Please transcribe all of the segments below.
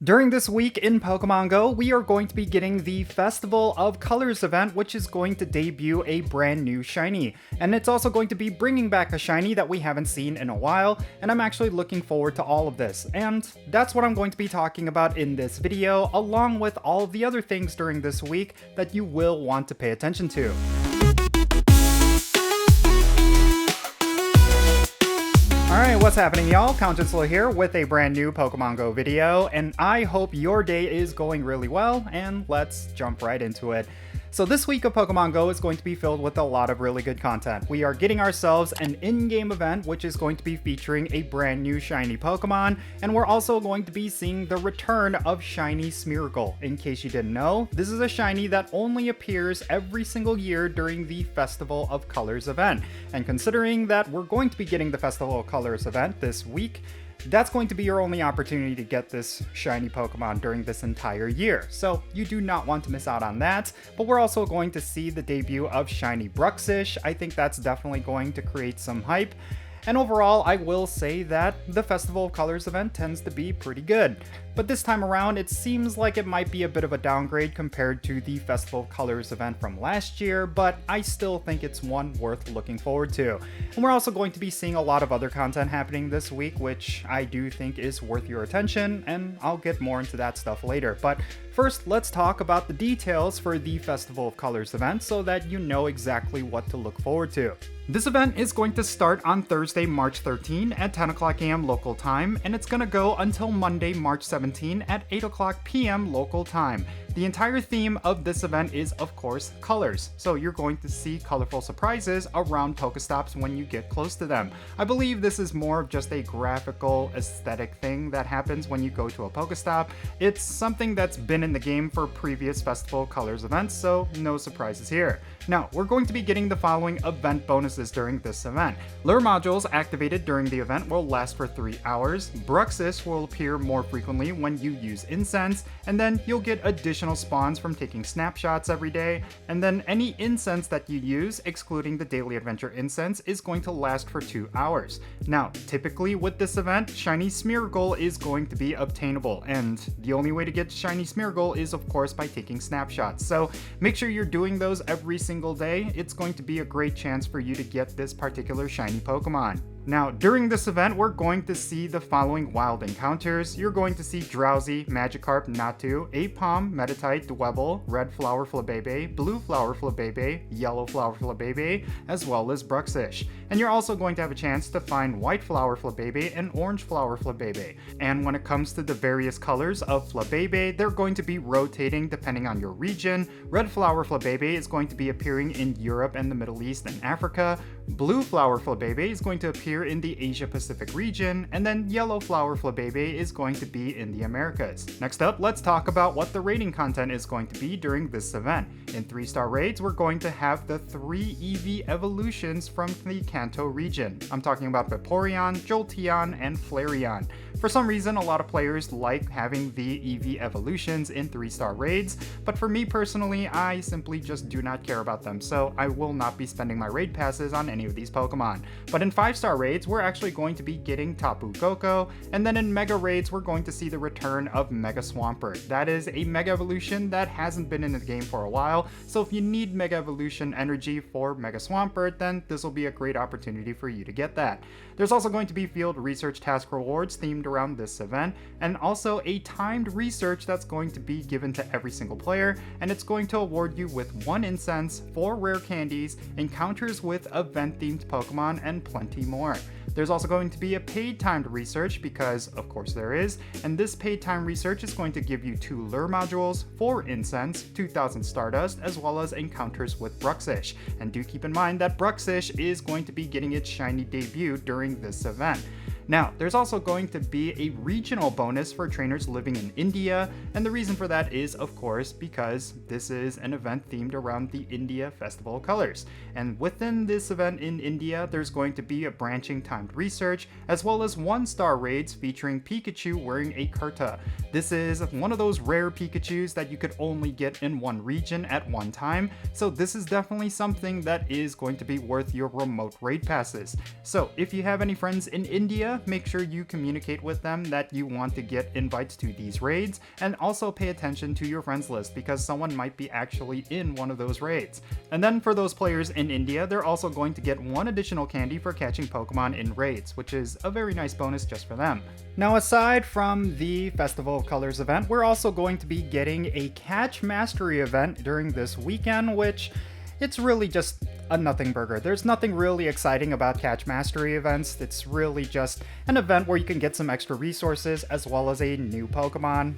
During this week in Pokemon Go, we are going to be getting the Festival of Colors event, which is going to debut a brand new shiny. And it's also going to be bringing back a shiny that we haven't seen in a while, and I'm actually looking forward to all of this. And that's what I'm going to be talking about in this video, along with all of the other things during this week that you will want to pay attention to. Alright, what's happening y'all? Jinsula here with a brand new Pokemon Go video, and I hope your day is going really well, and let's jump right into it. So this week of Pokemon Go is going to be filled with a lot of really good content. We are getting ourselves an in-game event, which is going to be featuring a brand new shiny Pokemon, and we're also going to be seeing the return of Shiny Smeargle. In case you didn't know, this is a shiny that only appears every single year during the Festival of Colors event. And considering that we're going to be getting the Festival of Colors event this week, that's going to be your only opportunity to get this shiny Pokemon during this entire year. So you do not want to miss out on that, but we're also going to see the debut of shiny Bruxish. I think that's definitely going to create some hype. And overall, I will say that the Festival of Colors event tends to be pretty good. But this time around, it seems like it might be a bit of a downgrade compared to the Festival of Colors event from last year, but I still think it's one worth looking forward to. And we're also going to be seeing a lot of other content happening this week, which I do think is worth your attention, and I'll get more into that stuff later. But first, let's talk about the details for the Festival of Colors event so that you know exactly what to look forward to. This event is going to start on Thursday, March 13 at 10 o'clock a.m. local time, and it's going to go until Monday, March 17 at 8 o'clock p.m. local time. The entire theme of this event is, of course, colors, so you're going to see colorful surprises around Pokestops when you get close to them. I believe this is more of just a graphical aesthetic thing that happens when you go to a Pokestop. It's something that's been in the game for previous Festival Colors events, so no surprises here. Now, we're going to be getting the following event bonuses during this event. Lure modules activated during the event will last for 3 hours, Bruxish will appear more frequently when you use incense, and then you'll get additional spawns from taking snapshots every day, and then any incense that you use, excluding the daily adventure incense, is going to last for 2 hours. Now, typically with this event, Shiny Smeargle is going to be obtainable, and the only way to get Shiny Smeargle is of course by taking snapshots. So make sure you're doing those every single day. It's going to be a great chance for you to get this particular shiny Pokemon. Now, during this event, we're going to see the following wild encounters. You're going to see Drowsy, Magikarp, Natu, Aipom, Meditite, Dwebble, Red Flower Flabebe, Blue Flower Flabebe, Yellow Flower Flabebe, as well as Bruxish. And you're also going to have a chance to find White Flower Flabebe and Orange Flower Flabebe. And when it comes to the various colors of Flabebe, they're going to be rotating depending on your region. Red Flower Flabebe is going to be appearing in Europe and the Middle East and Africa. Blue Flower Flabebe is going to appear in the Asia Pacific region, and then Yellow Flower Flabebe is going to be in the Americas. Next up, let's talk about what the raiding content is going to be during this event. In 3-star raids, we're going to have the 3 EV evolutions from the Kanto region. I'm talking about Vaporeon, Jolteon, and Flareon. For some reason, a lot of players like having the EV evolutions in 3-star raids, but for me personally, I simply just do not care about them, so I will not be spending my raid passes on any of these Pokemon. But in 5-star raids, we're actually going to be getting Tapu Koko, and then in Mega raids, we're going to see the return of Mega Swampert. That is a Mega Evolution that hasn't been in the game for a while, so if you need Mega Evolution energy for Mega Swampert, then this will be a great opportunity for you to get that. There's also going to be field research task rewards themed around this event, and also a timed research that's going to be given to every single player, and it's going to award you with 1 incense, 4 rare candies, encounters with event-themed Pokemon, and plenty more. There's also going to be a paid timed research because, of course there is, and this paid time research is going to give you 2 lure modules, 4 incense, 2,000 Stardust, as well as encounters with Bruxish. And do keep in mind that Bruxish is going to be getting its shiny debut during this event. Now, there's also going to be a regional bonus for trainers living in India, and the reason for that is, of course, because this is an event themed around the India Festival of Colors. And within this event in India, there's going to be a branching timed research, as well as 1-star raids featuring Pikachu wearing a kurta. This is one of those rare Pikachus that you could only get in one region at one time, so this is definitely something that is going to be worth your remote raid passes. So if you have any friends in India, India, make sure you communicate with them that you want to get invites to these raids, and also pay attention to your friends list because someone might be actually in one of those raids. And then for those players in India, they're also going to get one additional candy for catching Pokemon in raids, which is a very nice bonus just for them. Now, aside from the Festival of Colors event, we're also going to be getting a Catch Mastery event during this weekend, which it's really just a nothing burger. There's nothing really exciting about Catch Mastery events. It's really just an event where you can get some extra resources as well as a new Pokemon.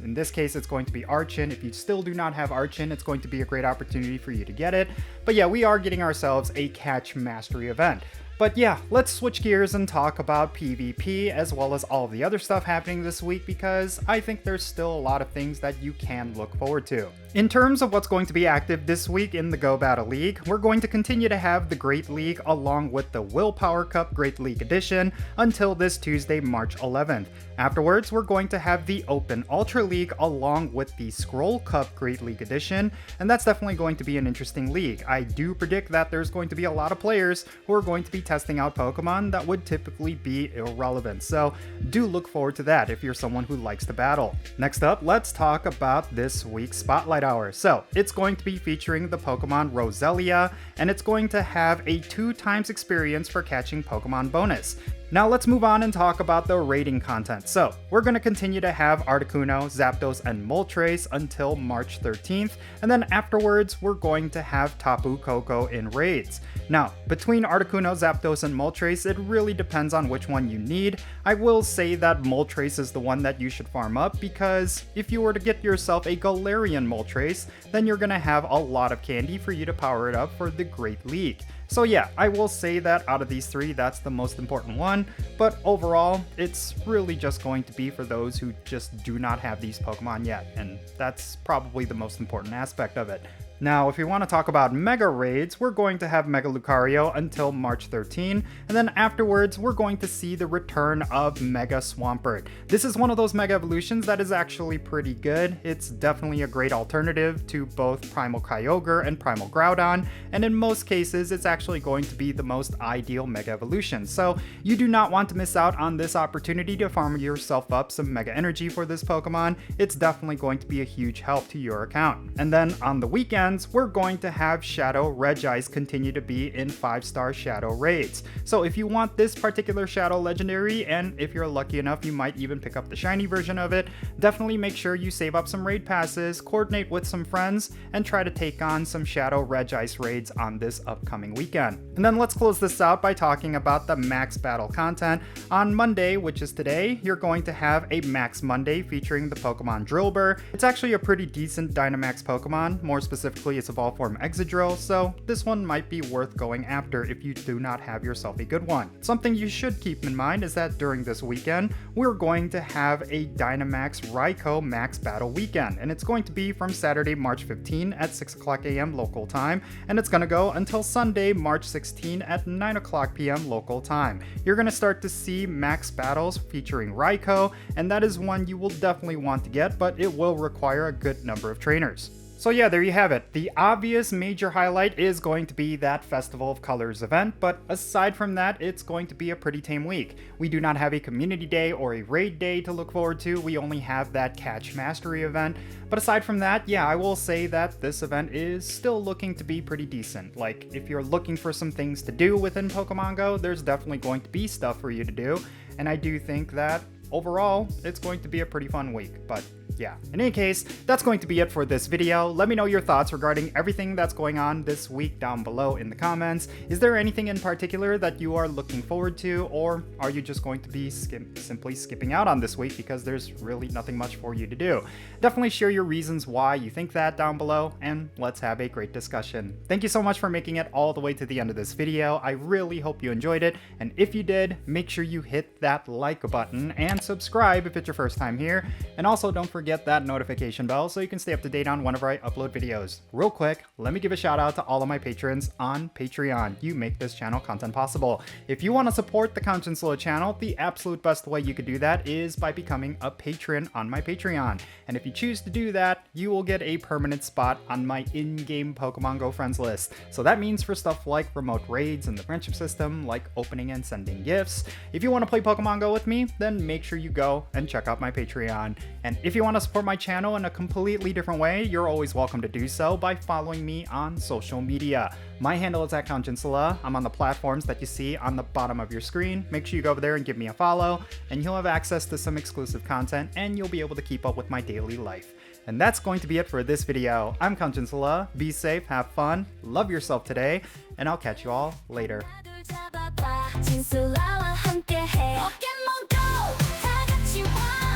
In this case, it's going to be Archon. If you still do not have Archon, it's going to be a great opportunity for you to get it. But yeah, we are getting ourselves a Catch Mastery event. But yeah, let's switch gears and talk about PvP as well as all of the other stuff happening this week, because I think there's still a lot of things that you can look forward to. In terms of what's going to be active this week in the Go Battle League, we're going to continue to have the Great League along with the Willpower Cup Great League Edition until this Tuesday, March 11th. Afterwards, we're going to have the Open Ultra League along with the Scroll Cup Great League Edition, and that's definitely going to be an interesting league. I do predict that there's going to be a lot of players who are going to be testing out Pokemon that would typically be irrelevant, so do look forward to that if you're someone who likes to battle. Next up, let's talk about this week's Spotlight Hour. So, it's going to be featuring the Pokemon Roselia, and it's going to have a 2x experience for catching Pokemon bonus. Now let's move on and talk about the raiding content. So, we're going to continue to have Articuno, Zapdos, and Moltres until March 13th, and then afterwards we're going to have Tapu Koko in raids. Now, between Articuno, Zapdos, and Moltres, it really depends on which one you need. I will say that Moltres is the one that you should farm up, because if you were to get yourself a Galarian Moltres, then you're going to have a lot of candy for you to power it up for the Great League. So yeah, I will say that out of these three, that's the most important one, but overall, it's really just going to be for those who just do not have these Pokemon yet, and that's probably the most important aspect of it. Now, if you want to talk about Mega Raids, we're going to have Mega Lucario until March 13, and then afterwards, we're going to see the return of Mega Swampert. This is one of those Mega Evolutions that is actually pretty good. It's definitely a great alternative to both Primal Kyogre and Primal Groudon, and in most cases, it's actually going to be the most ideal Mega Evolution. So, you do not want to miss out on this opportunity to farm yourself up some Mega Energy for this Pokemon. It's definitely going to be a huge help to your account. And then on the weekend, we're going to have Shadow Regice continue to be in 5-star Shadow raids. So if you want this particular Shadow Legendary, and if you're lucky enough you might even pick up the shiny version of it, definitely make sure you save up some raid passes, coordinate with some friends, and try to take on some Shadow Regice raids on this upcoming weekend. And then let's close this out by talking about the Max Battle content. On Monday, which is today, you're going to have a Max Monday featuring the Pokemon Drillbur. It's actually a pretty decent Dynamax Pokemon, more specifically it's Evolved Form Exegdrill, so this one might be worth going after if you do not have yourself a good one. Something you should keep in mind is that during this weekend, we're going to have a Dynamax Raikou Max Battle weekend, and it's going to be from Saturday, March 15 at 6 o'clock a.m. local time, and it's going to go until Sunday, March 16 at 9 o'clock p.m. local time. You're going to start to see Max Battles featuring Raikou, and that is one you will definitely want to get, but it will require a good number of trainers. So yeah, there you have it. The obvious major highlight is going to be that Festival of Colors event, but aside from that, it's going to be a pretty tame week. We do not have a community day or a raid day to look forward to. We only have that Catch Mastery event. But aside from that, yeah, I will say that this event is still looking to be pretty decent. Like, if you're looking for some things to do within Pokemon Go, there's definitely going to be stuff for you to do. And I do think that overall, it's going to be a pretty fun week, but yeah. In any case, that's going to be it for this video. Let me know your thoughts regarding everything that's going on this week down below in the comments. Is there anything in particular that you are looking forward to, or are you just going to be simply skipping out on this week because there's really nothing much for you to do? Definitely share your reasons why you think that down below, and let's have a great discussion. Thank you so much for making it all the way to the end of this video. I really hope you enjoyed it, and if you did, make sure you hit that like button and subscribe if it's your first time here, and also don't forget forget that notification bell so you can stay up to date on whenever I upload videos. Real quick, let me give a shout out to all of my patrons on Patreon. You make this channel content possible. If you want to support the Jinsula channel, the absolute best way you could do that is by becoming a patron on my Patreon. And if you choose to do that, you will get a permanent spot on my in-game Pokemon Go friends list. So that means for stuff like remote raids and the friendship system, like opening and sending gifts. If you want to play Pokemon Go with me, then make sure you go and check out my Patreon. And if you want to support my channel in a completely different way, you're always welcome to do so by following me on social media. My handle is @Jinsula. I'm on the platforms that you see on the bottom of your screen. Make sure you go over there and give me a follow, and you'll have access to some exclusive content, and you'll be able to keep up with my daily life. And that's going to be it for this video. I'm Jinsula. Be safe, have fun, love yourself today, and I'll catch you all later. 진솔아와 함께해 Pokémon Go 다 같이 와